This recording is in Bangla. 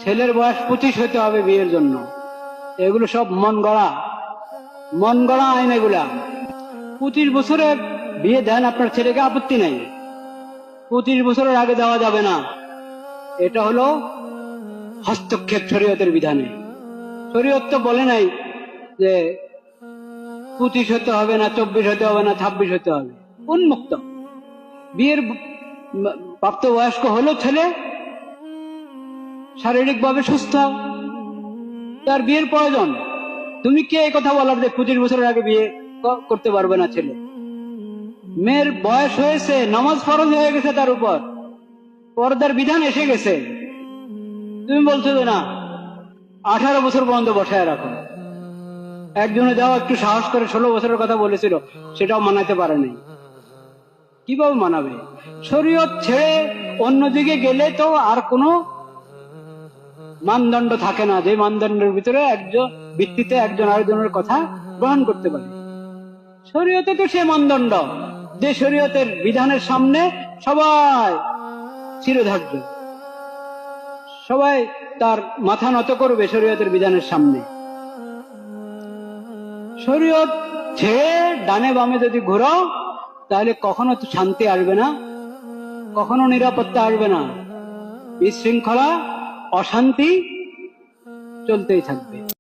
ছেলের বয়স 25 হতে হবে বিয়ের জন্য। এগুলো সব মন গড়া আইন। এগুলা 25 বছরে বিয়ে দেন আপনার ছেলেকে, আপত্তি নাই। 25 বছরের আগে দেওয়া যাবে না। এটা হলো হস্তক্ষেপ শরীয়তের বিধানে। শরীয়ত তো বলে নাই যে 25 হতে হবে না, 24 হতে হবে না, 26 হতে হবে। উন্মুক্ত। বিয়ের প্রাপ্ত বয়স্ক হলো ছেলে, শারীরিকভাবে সুস্থ, তার বিয়ের প্রয়োজন। তুমি কে এই কথা বলার যে 25 বছরের আগে বিয়ে করতে পারবে না ছেলে? মেয়ের বয়স হয়েছে, নামাজ ফরজ হয়ে গেছে, তার উপর পর্দার বিধান এসে গেছে, তুমি বলছো যে না 18 বছর পর্যন্ত বসায় রাখো। একজনে যাও একটু সাহস করে 16 বছরের কথা বলেছিল, সেটাও মানাতে পারে নাই। কিভাবে মানাবে? শরীয়ত ছেড়ে অন্যদিকে গেলে তো আর কোনো মানদণ্ড থাকে না, যে মানদণ্ডের ভিতরে ভিত্তিতে একজন আরেকজনের কথা গ্রহণ করতে পারে। শরীয়তে তো সে মানদণ্ড, যে শরীয়তের বিধানের সামনে সবাই শিরোধার্য, সবাই তার মাথা নত করবে শরীয়তের বিধানের সামনে। শরীয়ত ছেড়ে ডানে বামে যদি ঘোরো, তাহলে কখনো তো শান্তি আসবে না, কখনো নিরাপত্তা আসবে না। বিশৃঙ্খলা, অশান্তি চলতেই থাকবে।